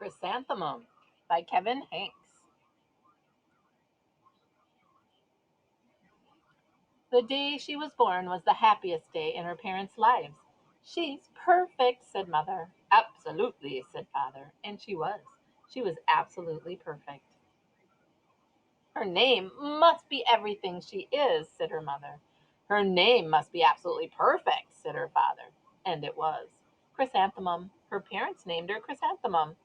Chrysanthemum by Kevin Hanks. The day she was born was the happiest day in her parents' lives. She's perfect, said Mother. Absolutely, said Father. And she was. She was absolutely perfect. Her name must be everything she is, said her mother. Her name must be absolutely perfect, said her father. And it was. Chrysanthemum. Her parents named her Chrysanthemum.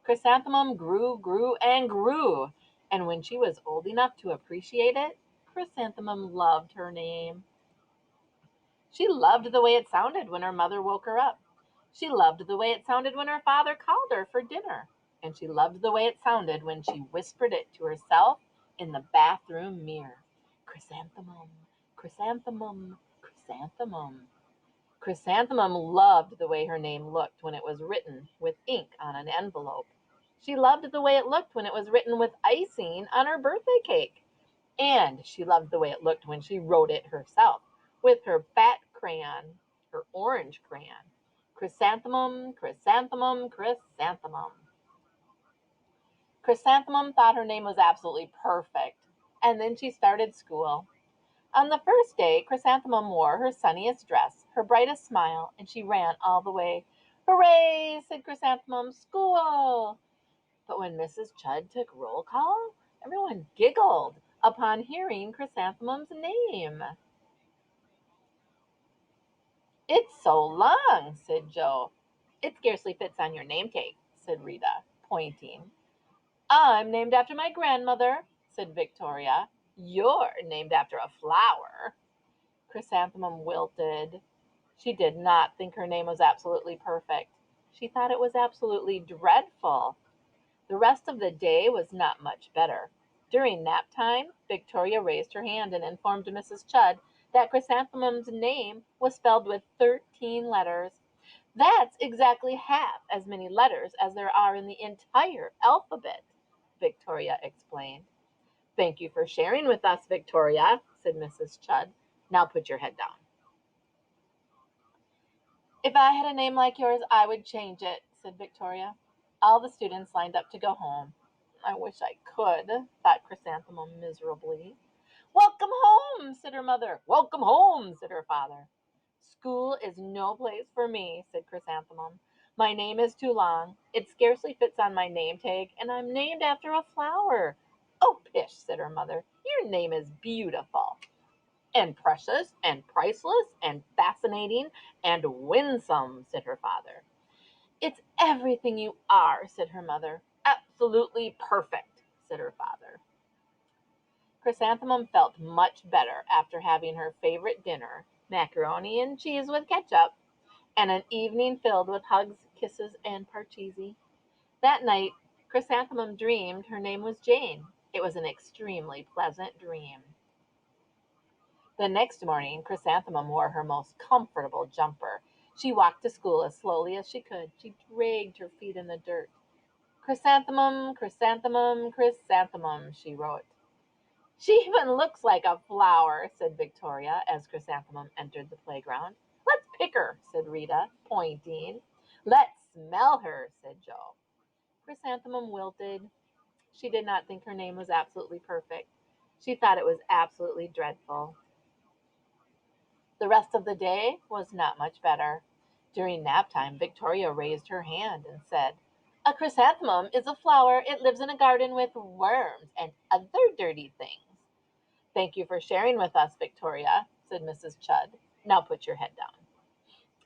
Chrysanthemum grew, grew, and grew. And when she was old enough to appreciate it, Chrysanthemum loved her name. She loved the way it sounded when her mother woke her up. She loved the way it sounded when her father called her for dinner. And she loved the way it sounded when she whispered it to herself in the bathroom mirror. Chrysanthemum, chrysanthemum, chrysanthemum. Chrysanthemum loved the way her name looked when it was written with ink on an envelope. She loved the way it looked when it was written with icing on her birthday cake. And she loved the way it looked when she wrote it herself with her fat crayon, her orange crayon. Chrysanthemum, chrysanthemum, chrysanthemum. Chrysanthemum thought her name was absolutely perfect. And then she started school. On the first day, Chrysanthemum wore her sunniest dress, her brightest smile, and she ran all the way. Hooray, said Chrysanthemum, school! But when Mrs. Chudd took roll call, everyone giggled upon hearing Chrysanthemum's name. It's so long, said Joe. It scarcely fits on your name tag, said Rita, pointing. I'm named after my grandmother, said Victoria. You're named after a flower. Chrysanthemum wilted. She did not think her name was absolutely perfect. She thought it was absolutely dreadful. The rest of the day was not much better. During nap time, Victoria raised her hand and informed Mrs. Chudd that Chrysanthemum's name was spelled with 13 letters. That's exactly half as many letters as there are in the entire alphabet, Victoria explained. Thank you for sharing with us, Victoria, said Mrs. Chudd. Now put your head down. If I had a name like yours, I would change it, said Victoria. All the students lined up to go home. I wish I could, thought Chrysanthemum miserably. Welcome home, said her mother. Welcome home, said her father. School is no place for me, said Chrysanthemum. My name is too long. It scarcely fits on my name tag, and I'm named after a flower. Oh, pish, said her mother. Your name is beautiful and precious and priceless and fascinating and winsome, said her father. It's everything you are, said her mother. Absolutely perfect, said her father. Chrysanthemum felt much better after having her favorite dinner, macaroni and cheese with ketchup, and an evening filled with hugs, kisses, and parcheesi. That night, Chrysanthemum dreamed her name was Jane. It was an extremely pleasant dream. The next morning, Chrysanthemum wore her most comfortable jumper. She walked to school as slowly as she could. She dragged her feet in the dirt. Chrysanthemum, chrysanthemum, chrysanthemum, she wrote. She even looks like a flower, said Victoria as Chrysanthemum entered the playground. Let's pick her, said Rita, pointing. Let's smell her, said Joe. Chrysanthemum wilted. She did not think her name was absolutely perfect. She thought it was absolutely dreadful. The rest of the day was not much better. During nap time, Victoria raised her hand and said, a chrysanthemum is a flower. It lives in a garden with worms and other dirty things. Thank you for sharing with us, Victoria, said Mrs. Chudd. Now put your head down.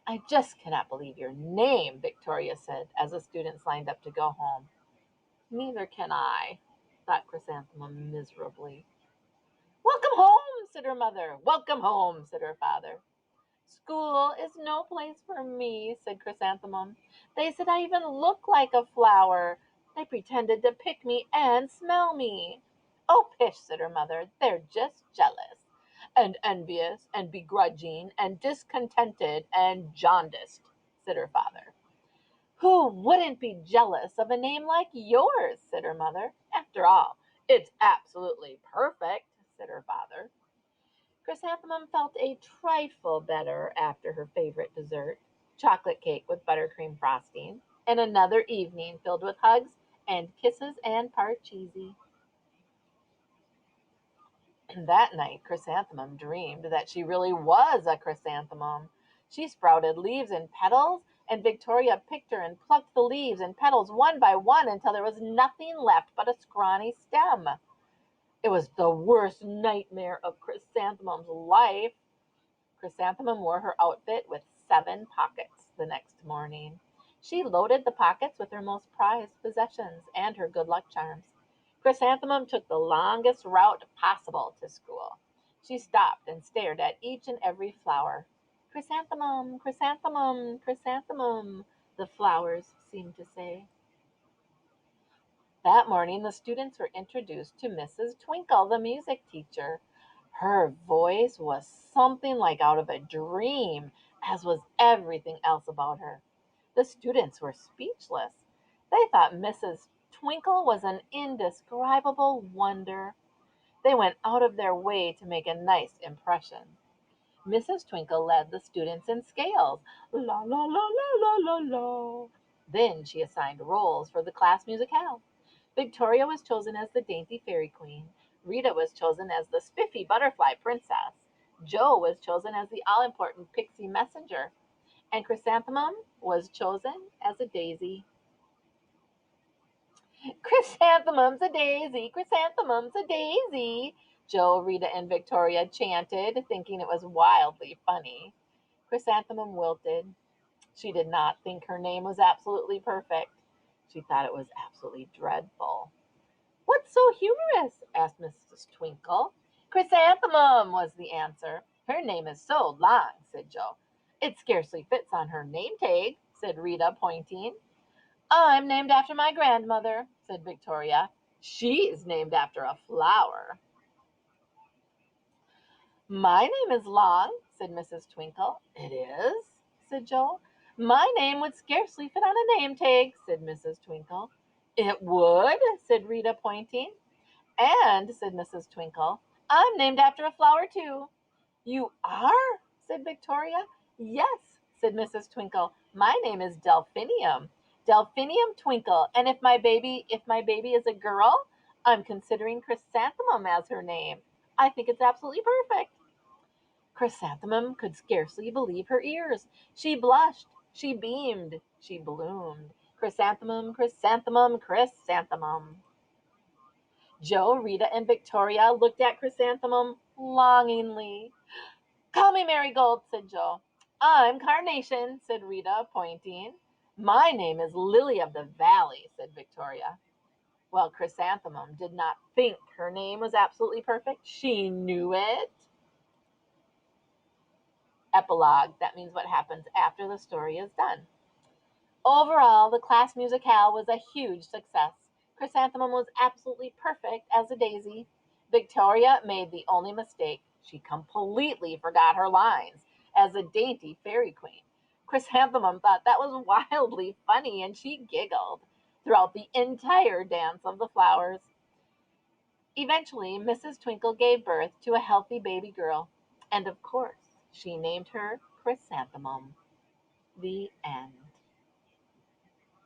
I just cannot believe your name, Victoria said as the students lined up to go home. Neither can I, thought Chrysanthemum miserably. Welcome home, said her mother. Welcome home, said her father. School is no place for me, said Chrysanthemum. They said I even look like a flower. They pretended to pick me and smell me. Oh, pish, said her mother. They're just jealous and envious and begrudging and discontented and jaundiced, said her father. Who wouldn't be jealous of a name like yours, said her mother. After all, it's absolutely perfect, said her father. Chrysanthemum felt a trifle better after her favorite dessert, chocolate cake with buttercream frosting. and another evening filled with hugs and kisses and parcheesi. That night, Chrysanthemum dreamed that she really was a chrysanthemum. She sprouted leaves and petals, and Victoria picked her and plucked the leaves and petals one by one until there was nothing left but a scrawny stem. It was the worst nightmare of Chrysanthemum's life. Chrysanthemum wore her outfit with 7 pockets the next morning. She loaded the pockets with her most prized possessions and her good luck charms. Chrysanthemum took the longest route possible to school. She stopped and stared at each and every flower. Chrysanthemum, chrysanthemum, chrysanthemum, the flowers seemed to say. That morning the students were introduced to Mrs. Twinkle, the music teacher. Her voice was something like out of a dream, as was everything else about her. The students were speechless. They thought Mrs. Twinkle was an indescribable wonder. They went out of their way to make a nice impression. Mrs. Twinkle led the students in scales. La la la la la la la. Then she assigned roles for the class musicale. Victoria was chosen as the dainty fairy queen. Rita was chosen as the spiffy butterfly princess. Jo was chosen as the all important pixie messenger. And Chrysanthemum was chosen as a daisy. Chrysanthemum's a daisy, chrysanthemum's a daisy, Jo, Rita, and Victoria chanted, thinking it was wildly funny. Chrysanthemum wilted. She did not think her name was absolutely perfect. She thought it was absolutely dreadful. "What's so humorous?" asked Mrs. Twinkle. "Chrysanthemum," was the answer. "Her name is so long," said Jo. "It scarcely fits on her name tag," said Rita, pointing. "I'm named after my grandmother," said Victoria. "She's named after a flower." "My name is long," said Mrs. Twinkle. "It is?" said Jo. "My name would scarcely fit on a name tag," said Mrs. Twinkle. "It would," said Rita, pointing. "And," said Mrs. Twinkle, "I'm named after a flower too." "You are?" said Victoria. "Yes," said Mrs. Twinkle. "My name is Delphinium. Delphinium Twinkle. And if my baby is a girl, I'm considering Chrysanthemum as her name. I think it's absolutely perfect." Chrysanthemum could scarcely believe her ears. She blushed, she beamed, she bloomed. Chrysanthemum, chrysanthemum, chrysanthemum. Jo, Rita, and Victoria looked at Chrysanthemum longingly. "Call me Marigold," said Jo. "I'm Carnation," said Rita, pointing. "My name is Lily of the Valley," said Victoria. Well, Chrysanthemum did not think her name was absolutely perfect. She knew it. Epilogue. That means what happens after the story is done. Overall, the class musicale was a huge success. Chrysanthemum was absolutely perfect as a daisy. Victoria made the only mistake. She completely forgot her lines as a dainty fairy queen. Chrysanthemum thought that was wildly funny and she giggled throughout the entire dance of the flowers. Eventually, Mrs. Twinkle gave birth to a healthy baby girl, and of course, she named her Chrysanthemum. The end.